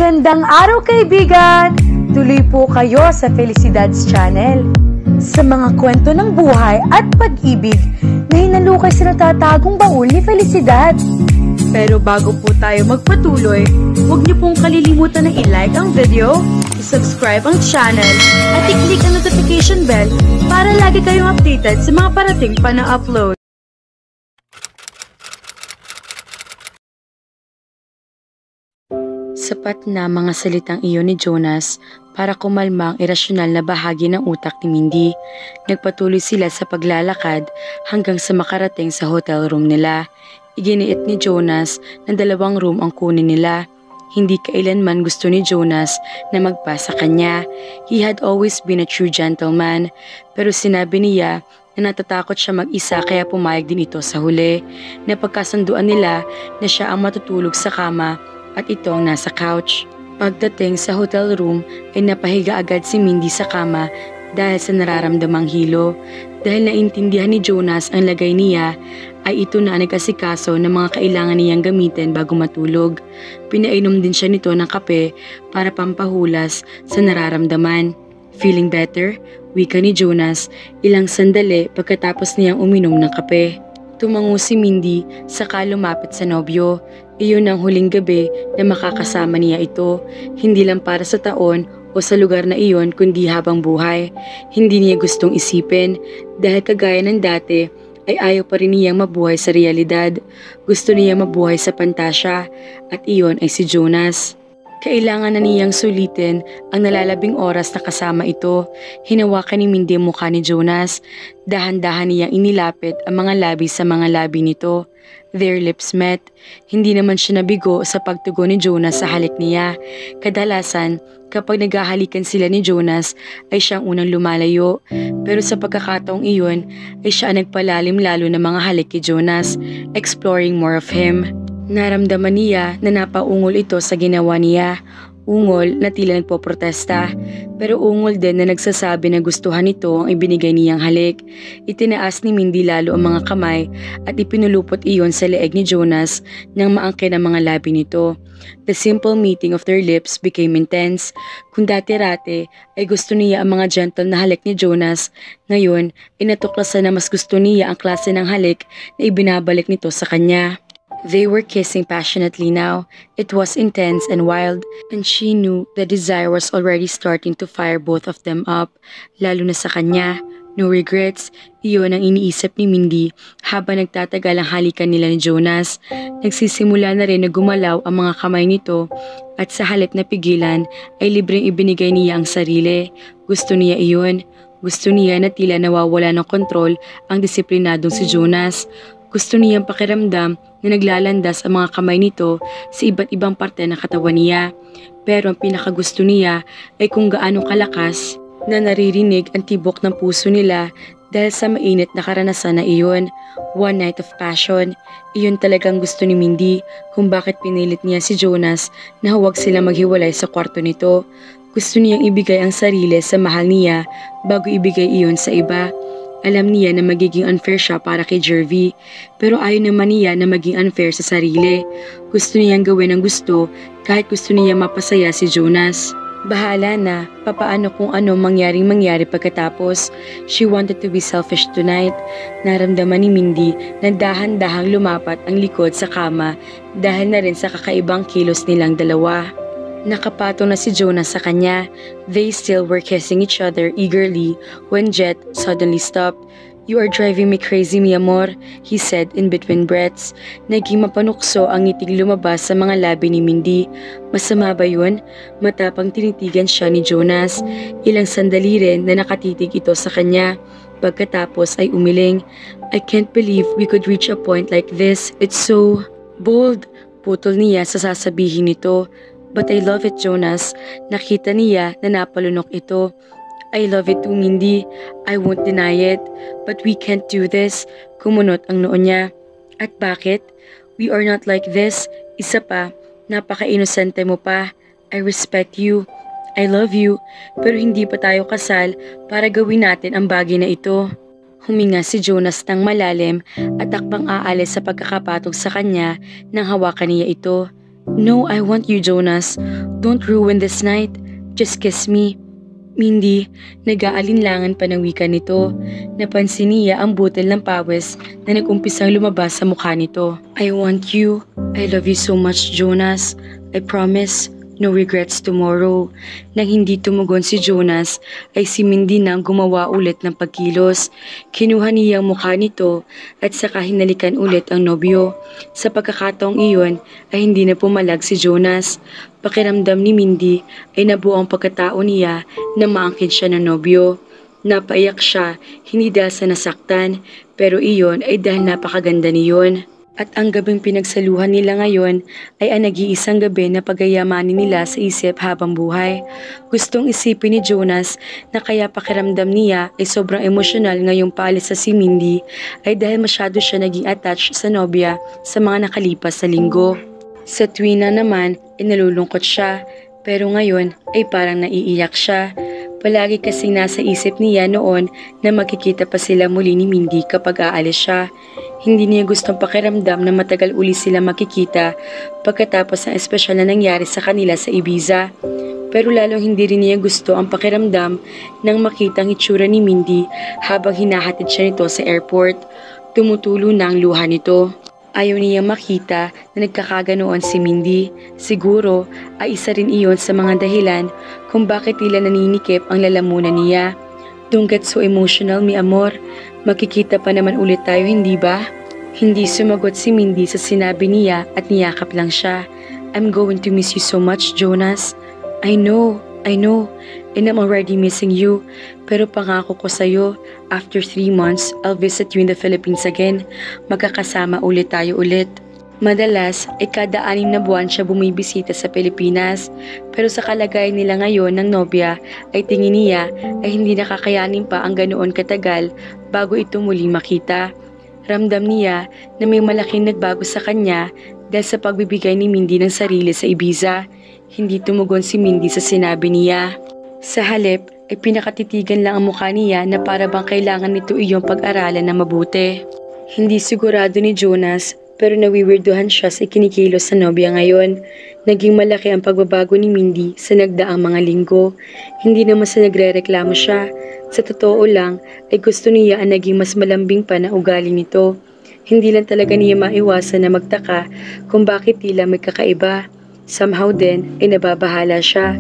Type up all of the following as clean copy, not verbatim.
Magandang araw kaibigan! Tuloy po kayo sa Felicidad's Channel. Sa mga kwento ng buhay at pag-ibig na hinalukay sa natatagong baul ni Felicidad. Pero bago po tayo magpatuloy, huwag niyo pong kalilimutan na i-like ang video, i-subscribe ang channel, at i-click ang notification bell para lagi kayong updated sa mga parating pa na upload. Sapat na mga salitang iyon ni Jonas para kumalma ang irasyonal na bahagi ng utak ni Mindy. Nagpatuloy sila sa paglalakad hanggang sa makarating sa hotel room nila. Iginiit ni Jonas na 2 room ang kunin nila. Hindi kailanman gusto ni Jonas na magpa sa kanya. He had always been a true gentleman. Pero sinabi niya na natatakot siya mag-isa kaya pumayag din ito sa huli. Napagkasunduan nila na siya ang matutulog sa kama at ito ang nasa couch. Pagdating sa hotel room ay napahiga agad si Mindy sa kama dahil sa nararamdamang hilo. Dahil naintindihan ni Jonas ang lagay niya, ay ito na nag-asikaso ng mga kailangan niyang gamitin bago matulog. Pinainom din siya nito ng kape para pampahulas sa nararamdaman. Feeling better? Wika ni Jonas ilang sandali pagkatapos niyang uminom ng kape. Tumango si Mindy saka lumapit sa nobyo. Iyon ang huling gabi na makakasama niya ito, hindi lang para sa taon o sa lugar na iyon kundi habang buhay. Hindi niya gustong isipin dahil kagaya ng dati ay ayaw pa rin niyang mabuhay sa realidad. Gusto niya mabuhay sa pantasya at iyon ay si Jonas. Kailangan na niyang sulitin ang nalalabing oras na kasama ito. Hinawakan ni Mindy ang mukha ni Jonas. Dahan-dahan niyang inilapit ang mga labi sa mga labi nito. Their lips met. Hindi naman siya nabigo sa pagtugon ni Jonas sa halik niya. Kadalasan, kapag naghahalikan sila ni Jonas, ay siyang unang lumalayo. Pero sa pagkakataong iyon, ay siya ang nagpalalim lalo ng mga halik kay Jonas, exploring more of him. Naramdaman niya na napaungol ito sa ginawa niya. Ungol na tila nagpoprotesta, pero ungol din na nagsasabi na gustuhan nito ang ibinigay niyang halik. Itinaas ni Mindy lalo ang mga kamay at ipinulupot iyon sa leeg ni Jonas nang maangkin ang mga labi nito. The simple meeting of their lips became intense. Kung dati-rate ay gusto niya ang mga gentle na halik ni Jonas, ngayon inatuklasan na mas gusto niya ang klase ng halik na ibinabalik nito sa kanya. They were kissing passionately now. It was intense and wild, and she knew the desire was already starting to fire both of them up, lalo na sa kanya. No regrets, iyon ang iniisip ni Mindy habang nagtatagal ang halikan nila ni Jonas. Nagsisimula na rin na gumalaw ang mga kamay nito at sa halip na pigilan ay libreng ibinigay niya ang sarili. Gusto niya iyon. Gusto niya na tila nawawala ng kontrol ang disiplinadong si Jonas. Gusto niyang pakiramdam na naglalandas ang mga kamay nito sa iba't ibang parte ng katawan niya. Pero ang pinakagusto niya ay kung gaano kalakas na naririnig ang tibok ng puso nila dahil sa mainit na karanasan na iyon. One night of passion. Iyon talagang gusto ni Mindy kung bakit pinilit niya si Jonas na huwag sila maghiwalay sa kwarto nito. Gusto niyang ibigay ang sarili sa mahal niya bago ibigay iyon sa iba. Alam niya na magiging unfair siya para kay Jervy, pero ayaw naman niya na maging unfair sa sarili. Gusto niyang gawin ang gusto kahit gusto niya mapasaya si Jonas. Bahala na, papaano kung ano mangyaring mangyari pagkatapos. She wanted to be selfish tonight. Naramdaman ni Mindy na dahan-dahang lumapat ang likod sa kama dahil na rin sa kakaibang kilos nilang dalawa. Nakapatong na si Jonas sa kanya. They still were kissing each other eagerly when Jet suddenly stopped. "You are driving me crazy, mi amor," he said in between breaths. Naging mapanukso ang ngiting lumabas sa mga labi ni Mindy. Masama ba yun? Matapang tinitigan siya ni Jonas. Ilang sandali rin na nakatitig ito sa kanya. Pagkatapos ay umiling. "I can't believe we could reach a point like this. It's so bold." Putol niya sa sasabihin nito. "But I love it, Jonas." Nakita niya na napalunok ito. "I love it too, Mindy. I won't deny it. But we can't do this." Kumunot ang noo niya. "At bakit? We are not like this." Isa pa, napaka-inosente mo pa. "I respect you. I love you. Pero hindi pa tayo kasal para gawin natin ang bagay na ito." Huminga si Jonas ng malalim at takbang aalis sa pagkakapatong sa kanya nang hawakan niya ito. No, I want you, Jonas. Don't ruin this night. Just kiss me. Mindy, nag-aalinlangan pa ng wika nito. Napansin niya ang butil ng pawis na nag-umpisang lumabas sa mukha nito. I want you. I love you so much, Jonas. I promise. No regrets tomorrow. Nang hindi tumugon si Jonas, ay si Mindy na ang gumawa ulit ng pagkilos. Kinuha niya ang mukha nito at saka hinalikan ulit ang nobyo. Sa pagkakataong iyon ay hindi na pumalag si Jonas. Pakiramdam ni Mindy ay nabuo ang pagkatao niya na maangkin siya ng nobyo. Napaiyak siya, hindi dahil sa nasaktan, pero iyon ay dahil napakaganda niyon. At ang gabing pinagsaluhan nila ngayon ay ang nag-iisang gabi na pagayamanin nila sa isip habang buhay. Gustong isipin ni Jonas na kaya pakiramdam niya ay sobrang emosyonal ngayong paalis sa si Mindy ay dahil masyado siya naging attached sa nobya sa mga nakalipas na linggo. Sa tuwina naman ay nalulungkot siya, pero ngayon ay parang naiiyak siya. Palagi kasing nasa isip niya noon na makikita pa sila muli ni Mindy kapag aalis siya. Hindi niya gustong pakiramdam na matagal uli sila makikita pagkatapos ng espesyal na nangyari sa kanila sa Ibiza. Pero lalong hindi rin niya gusto ang pakiramdam nang makita ang itsura ni Mindy habang hinahatid siya nito sa airport. Tumutulo na ang luha nito. Ayaw niya makita na nagkakaganoon si Mindy. Siguro ay isa rin iyon sa mga dahilan kung bakit tila naninikip ang lalamunan niya. Don't get so emotional, mi amor. Makikita pa naman ulit tayo, hindi ba? Hindi sumagot si Mindy sa sinabi niya at niyakap lang siya. I'm going to miss you so much, Jonas. I know, and I'm already missing you. Pero pangako ko sa'yo, after 3 months, I'll visit you in the Philippines again. Magkakasama ulit tayo ulit. Madalas ay kada 6 na buwan siya bumibisita sa Pilipinas, pero sa kalagayan nila ngayon ng nobya ay tingin niya ay hindi nakakayanin pa ang ganoon katagal bago ito muling makita. Ramdam niya na may malaking nagbago sa kanya dahil sa pagbibigay ni Mindy ng sarili sa Ibiza. Hindi tumugon si Mindy sa sinabi niya. Sa halip ay pinakatitigan lang ang mukha niya na para bang kailangan nito iyong pag-aralan na mabuti. Hindi sigurado ni Jonas pero nawiwirduhan siya sa ikinikilos sa nobya ngayon. Naging malaki ang pagbabago ni Mindy sa nagdaang mga linggo. Hindi naman sa nagre-reklamo siya. Sa totoo lang ay gusto niya ang naging mas malambing pa na ugali nito. Hindi lang talaga niya maiwasan na magtaka kung bakit tila may kakaiba. Somehow din ay nababahala siya.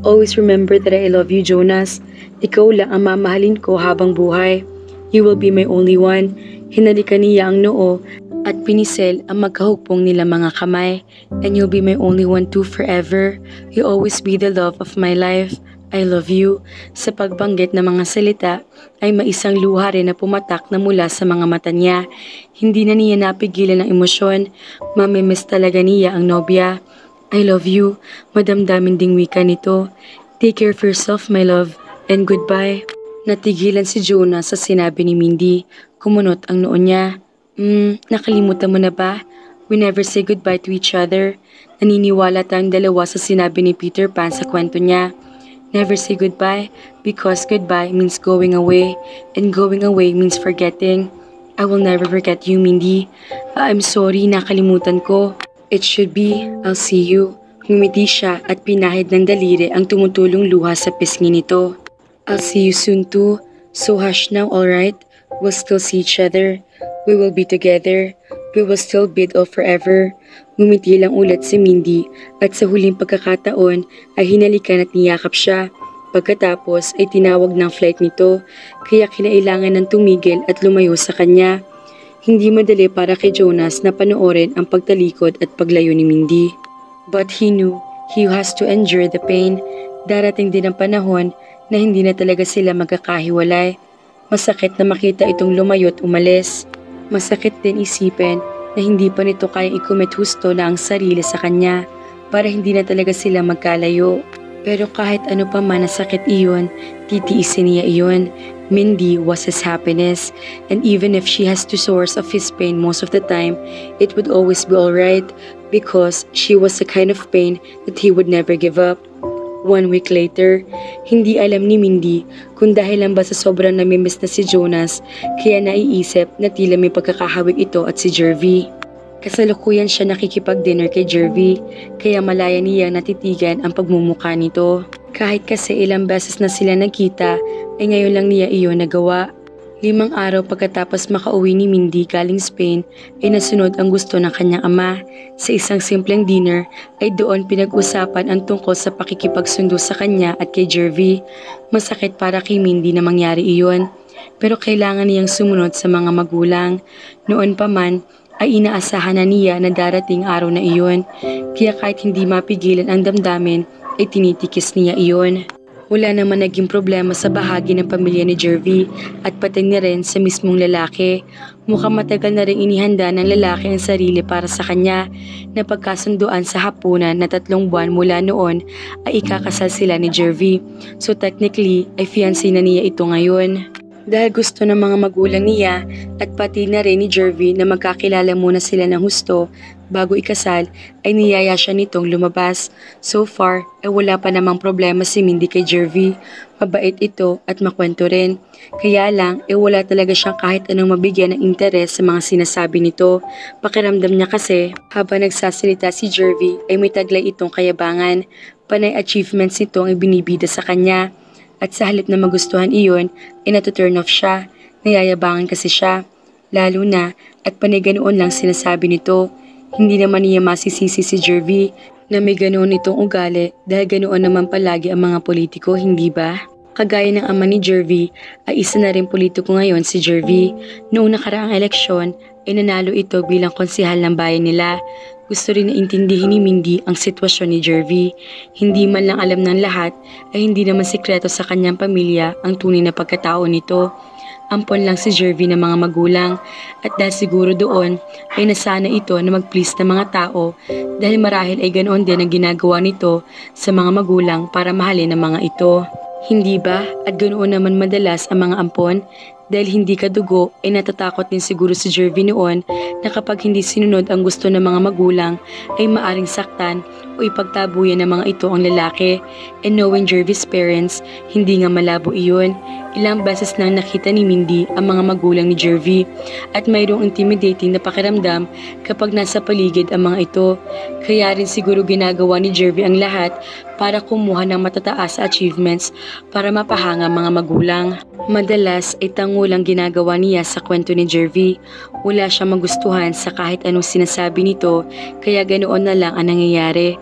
Always remember that I love you, Jonas. Ikaw lang ang mamahalin ko habang buhay. You will be my only one. Hinalikan niya ang noo at pinisel ang magkahugpong nila mga kamay. And you'll be my only one too forever. You'll always be the love of my life. I love you. Sa pagbanggit ng mga salita ay maisang luha rin na pumatak na mula sa mga mata niya. Hindi na niya napigilan ang emosyon. Mamimiss talaga niya ang nobya. I love you. Madamdamin ding wika nito. Take care of yourself, my love. And goodbye. Natigilan si Jonah sa sinabi ni Mindy. Kumunot ang noo niya. Nakalimutan mo na ba? We never say goodbye to each other. Naniniwala tayong dalawa sa sinabi ni Peter Pan sa kwento niya. Never say goodbye because goodbye means going away and going away means forgetting. I will never forget you, Mindy. I'm sorry, nakalimutan ko. It should be, I'll see you. Ngumiti siya at pinahid ng daliri ang tumutulong luha sa pisngi nito. I'll see you soon too. So hush now, alright? We'll still see each other. We will be together. We will still be all forever. Ngumiti lang ulit si Mindy at sa huling pagkakataon ay hinalikan at niyakap siya. Pagkatapos ay tinawag ng flight nito kaya kinailangan ng tumigil at lumayo sa kanya. Hindi madali para kay Jonas na panoorin ang pagtalikod at paglayo ni Mindy. But he knew he has to endure the pain. Darating din ang panahon na hindi na talaga sila magkakahiwalay. Masakit na makita itong lumayo at umalis. Masakit din isipin na hindi pa nito kayang i-commit husto na ang sarili sa kanya para hindi na talaga sila magkalayo. Pero kahit ano pa man na sakit iyon, titiisin niya iyon. Mindy was his happiness, and even if she has the source of his pain most of the time, it would always be alright because she was the kind of pain that he would never give up. 1 week later, hindi alam ni Mindy kung dahil lang ba sa sobrang namimiss na si Jonas kaya naiisip na tila may pagkakahawig ito at si Jervy. Kasalukuyan siya nakikipag-dinner kay Jervy, kaya malaya niya natitigan ang pagmumukha nito. Kahit kasi ilang beses na sila nagkita, ay ngayon lang niya iyon nagawa. 5 araw pagkatapos makauwi ni Mindy galing Spain ay nasunod ang gusto ng kanyang ama. Sa isang simpleng dinner ay doon pinag-usapan ang tungkol sa pakikipagsundo sa kanya at kay Jervy. Masakit para kay Mindy na mangyari iyon, pero kailangan niyang sumunod sa mga magulang. Noon pa man ay inaasahan na niya na darating araw na iyon, kaya kahit hindi mapigilan ang damdamin ay tinitikis niya iyon. Wala naman naging problema sa bahagi ng pamilya ni Jervy at pati na rin sa mismong lalaki. Mukhang matagal na rin inihanda ng lalaki ang sarili para sa kanya. Napagkasunduan sa hapunan na 3 buwan mula noon ay ikakasal sila ni Jervy. So technically ay fiancé na niya ito ngayon. Dahil gusto ng mga magulang niya at pati na rin ni Jervy na magkakilala muna sila ng husto bago ikasal, ay niyaya siya nitong lumabas. So far ay wala pa namang problema si Mindy kay Jervy. Mabait ito at makwento rin. Kaya lang ay wala talaga siyang kahit anong mabigyan ng interes sa mga sinasabi nito. Pakiramdam niya kasi habang nagsasalita si Jervy ay may taglay itong kayabangan. Panay achievements nito ang ibinibida sa kanya. At sa halip na magustuhan iyon, ay natu-turn off siya. Nayayabangan kasi siya. Lalo na, at panay ganoon lang sinasabi nito. Hindi naman niya masisisi si Jervy na may ganoon itong ugali dahil ganoon naman palagi ang mga politiko, hindi ba? Kagaya ng ama ni Jervy, ay isa na rin politiko ngayon si Jervy. Noong nakaraang eleksyon, ay nanalo ito bilang konsehal ng bayan nila. Gusto rin na intindihin ni Mindy ang sitwasyon ni Jervy. Hindi man lang alam ng lahat ay hindi naman sikreto sa kanyang pamilya ang tunay na pagkatao nito. Ampon lang si Jervy ng mga magulang at dahil siguro doon ay nasana ito na mag-please ng mga tao dahil marahil ay ganoon din ang ginagawa nito sa mga magulang para mahalin ang mga ito. Hindi ba? At ganoon naman madalas ang mga ampon? Dahil hindi kadugo ay natatakot din siguro si Jervy noon na kapag hindi sinunod ang gusto ng mga magulang ay maaring saktan o ipagtabuyan ng mga ito ang lalaki. And knowing Jervy's parents, hindi nga malabo iyon. Ilang beses nang nakita ni Mindy ang mga magulang ni Jervy at mayroong intimidating na pakiramdam kapag nasa paligid ang mga ito. Kaya rin siguro ginagawa ni Jervy ang lahat para kumuha ng matataas na achievements para mapahanga mga magulang. Madalas ay tangulang ginagawa niya sa kwento ni Jervy. Wala siyang magustuhan sa kahit anong sinasabi nito kaya ganoon na lang ang nangyayari.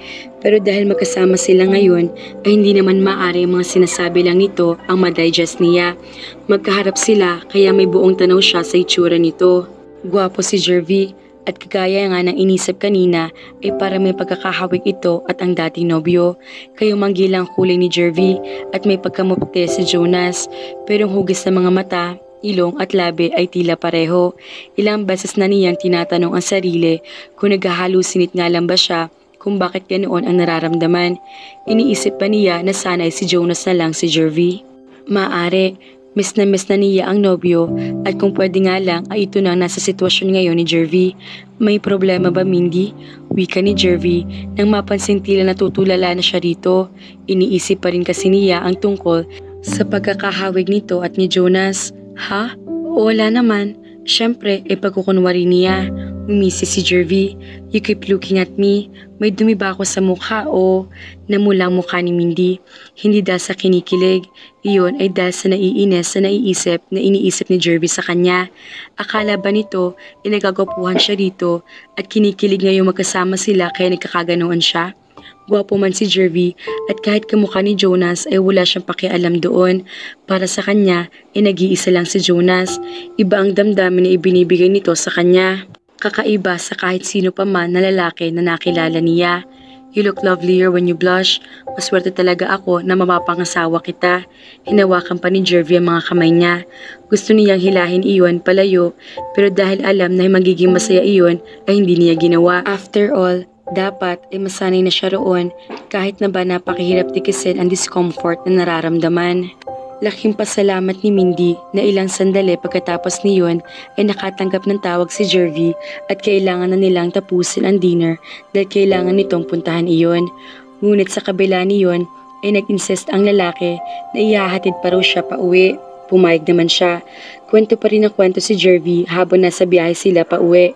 Pero dahil magkasama sila ngayon ay hindi naman maaari ang mga sinasabi lang nito ang madigest niya. Magkaharap sila kaya may buong tanaw siya sa itsura nito. Gwapo si Jervy at kagaya nga ng inisip kanina ay para may pagkakahawig ito at ang dating nobyo. Kayong manggilang kulay ni Jervy at may pagkamupte si Jonas pero ang hugis ng mga mata, ilong at labi ay tila pareho. Ilang beses na niyang tinatanong ang sarili kung naghahalusinit nga lang ba siya kung bakit ganoon ang nararamdaman. Iniisip pa niya na sana ay si Jonas na lang si Jervy. Maaari, miss na niya ang nobyo at kung pwede nga lang ay ito na nasa sitwasyon ngayon ni Jervy. May problema ba Mindy? Wika ni Jervy nang mapansin tila natutulala na siya rito. Iniisip pa rin kasi niya ang tungkol sa pagkakahawig nito at ni Jonas. Ha? Wala naman. Siyempre, pagkukunwari niya. Umisi si Jervy. You keep looking at me. May dumi ba ako sa mukha o namula ang mukha ni Mindy? Hindi dahil sa kinikilig. Iyon ay dahil sa naiinis sa naiisip na iniisip ni Jervy sa kanya. Akala ba nito ay nagagapuhan siya dito at kinikilig ngayong magkasama sila kaya nagkakaganoan siya? Gwapo man si Jervy at kahit kamukha ni Jonas ay wala siyang pakialam doon. Para sa kanya ay nag-iisa lang si Jonas. Iba ang damdamin na ibinibigay nito sa kanya. Kakaiba sa kahit sino pa man na lalaki na nakilala niya. You look lovelier when you blush. Maswerte talaga ako na mapapangasawa kita. Hinawakan pa ni Jervy ang mga kamay niya. Gusto niyang hilahin iyon palayo pero dahil alam na magiging masaya iyon ay hindi niya ginawa. After all, dapat ay masanay na siya roon kahit na ba napakahirap tikisin ang discomfort na nararamdaman. Laking pasalamat ni Mindy na ilang sandali pagkatapos niyon ay nakatanggap ng tawag si Jervy at kailangan na nilang tapusin ang dinner dahil kailangan nitong puntahan iyon. Ngunit sa kabila niyon ay nag-insist ang lalaki na ihahatid pa raw siya pa uwi. Pumayag naman siya. Kwento pa rin ang kwento si Jervy habang nasa biyahe sila pa uwi.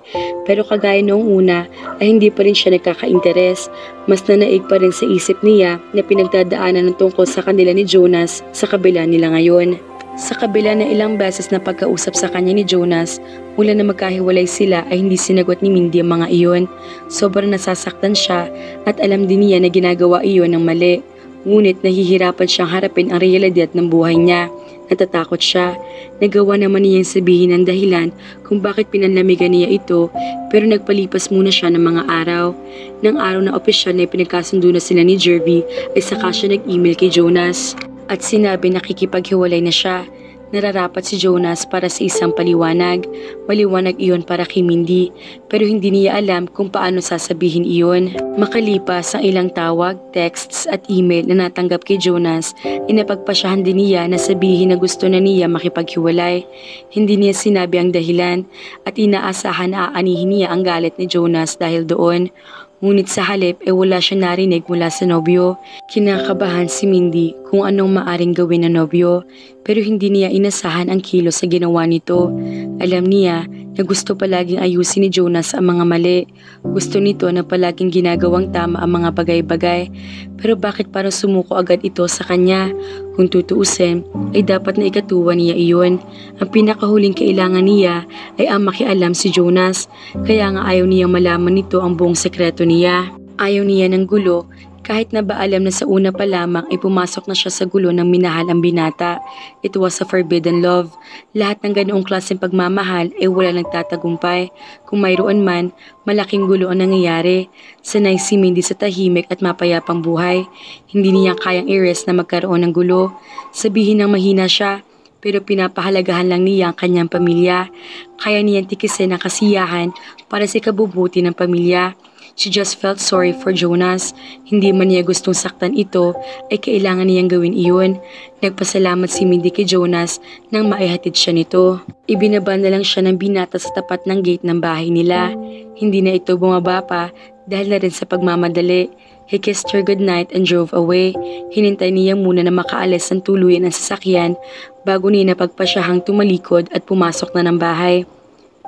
Pero kagaya noong una ay hindi pa rin siya nagkaka-interes. Mas nanaig pa rin sa isip niya na pinagdadaanan ng tungkol sa kanila ni Jonas sa kabila nila ngayon. Sa kabila na ilang beses na pagkausap sa kanya ni Jonas, mula na magkahiwalay sila ay hindi sinagot ni Mindy ang mga iyon. Sobrang nasasaktan siya at alam din niya na ginagawa iyon ng mali. Ngunit nahihirapan siyang harapin ang realidad ng buhay niya. Natatakot siya. Nagawa naman niyang sabihin ang dahilan kung bakit pinanlamigan niya ito, pero nagpalipas muna siya ng mga araw. Nang araw na opisyal na ipinagkasundo na sila ni Jervy ay saka siya nag-email kay Jonas at sinabi na kikipaghiwalay na siya. Nararapat si Jonas para sa isang paliwanag. Maliwanag iyon para kay Mindy, pero hindi niya alam kung paano sasabihin iyon. Makalipas ang ilang tawag, texts at email na natanggap kay Jonas, inapagpasyahan din niya na sabihin na gusto na niya makipaghiwalay. Hindi niya sinabi ang dahilan at inaasahan na aanihin niya ang galit ni Jonas dahil doon. Ngunit sa halip ay wala siya narinig mula sa nobyo. Kinakabahan si Mindy kung anong maaring gawin ng nobyo, pero hindi niya inasahan ang kilos sa ginawa nito. Alam niya na gusto palaging ayusin ni Jonas ang mga mali. Gusto nito na palaging ginagawang tama ang mga bagay-bagay. Pero bakit parang sumuko agad ito sa kanya? Kung tutuusin, ay dapat na ikatuwa niya iyon. Ang pinakahuling kailangan niya ay ang makialam si Jonas. Kaya nga ayaw niyang malaman nito ang buong sekreto niya. Ayaw niya ng gulo. Kahit na ba alam na sa una pa lamang ay pumasok na siya sa gulo ng minahal ang binata. It was a forbidden love. Lahat ng ganoong klaseng pagmamahal ay wala nagtatagumpay. Kung mayroon man, malaking gulo ang nangyayari. Sanay si Mindy sa tahimik at mapayapang buhay. Hindi niya kayang i-rest na magkaroon ng gulo. Sabihin ng mahina siya, pero pinapahalagahan lang niya ang kanyang pamilya. Kaya niyang tikisin ang kasiyahan para sa ikabubuti ng pamilya. She just felt sorry for Jonas. Hindi man niya gustong saktan ito, ay kailangan niyang gawin iyon. Nagpasalamat si Mindy kay Jonas nang maihatid siya nito. Ibinaba na lang siya ng binata sa tapat ng gate ng bahay nila. Hindi na ito bumaba pa dahil na rin sa pagmamadali. He kissed her goodnight and drove away. Hinintay niya muna na makaalis ng tuluyan ang sasakyan bago niya napagpasyahang tumalikod at pumasok na ng bahay.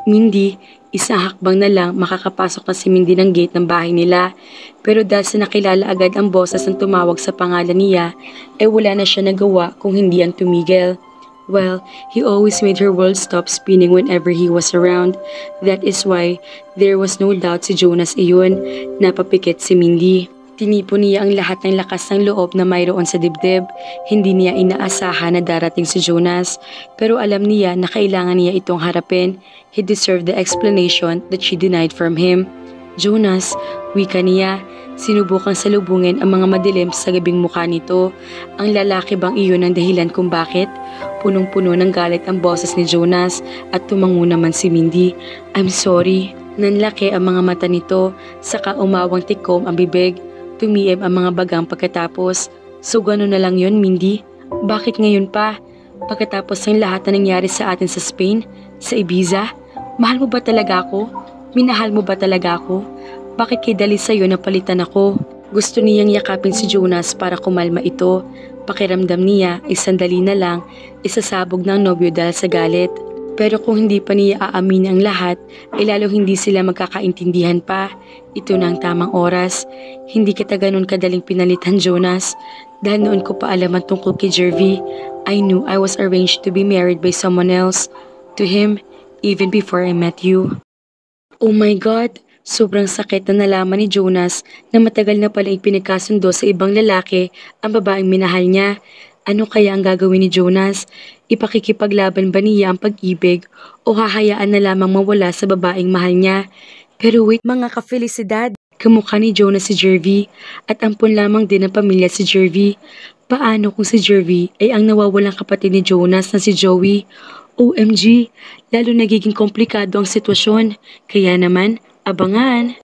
Mindy, isang hakbang na lang makakapasok na si Mindy ng gate ng bahay nila. Pero dahil sa nakilala agad ang boses ng tumawag sa pangalan niya, ay wala na siya nagawa kung hindi ang tumigil. Well, he always made her world stop spinning whenever he was around. That is why there was no doubt si Jonas iyon. Napapikit si Mindy. Tinipon niya ang lahat ng lakas ng loob na mayroon sa dibdib. Hindi niya inaasahan na darating si Jonas, pero alam niya na kailangan niya itong harapin. He deserved the explanation that she denied from him. Jonas, wika niya. Sinubukang salubungin ang mga madilim sa gabing mukha nito. Ang lalaki bang iyon ang dahilan kung bakit? Punong-puno ng galit ang boses ni Jonas at tumango naman si Mindy. I'm sorry. Nanlaki ang mga mata nito, saka umawang tikom ang bibig. Tumiim ang mga bagang pagkatapos. So gano'n na lang yun, Mindy? Bakit ngayon pa? Pagkatapos ng lahat na nangyari sa atin sa Spain, sa Ibiza? Mahal mo ba talaga ako? Minahal mo ba talaga ako? Bakit kay dali sa'yo na palitan ako? Gusto niyang yakapin si Jonas para kumalma ito. Pakiramdam niya ay sandali na lang isasabog ng nobyo dahil sa galit. Pero kung hindi pa niya aamin ang lahat, ay lalo hindi sila magkakaintindihan pa. Ito na ang tamang oras. Hindi kita ganun kadaling pinalitan, Jonas. Dahil noon ko pa alam ang tungkol kay Jervy. I knew I was arranged to be married by someone else. To him, even before I met you. Oh my God! Sobrang sakit na nalaman ni Jonas na matagal na pala ipinagkasundo sa ibang lalaki ang babaeng minahal niya. Ano kaya ang gagawin ni Jonas? Ipakikipaglaban ba niya ang pag-ibig o hahayaan na lamang mawala sa babaeng mahal niya? Pero wait mga ka-felicidad, kamukha ni Jonas si Jervy at ampun lamang din ang pamilya si Jervy. Paano kung si Jervy ay ang nawawalang kapatid ni Jonas na si Joey? OMG, lalo nagiging komplikado ang sitwasyon. Kaya naman, abangan!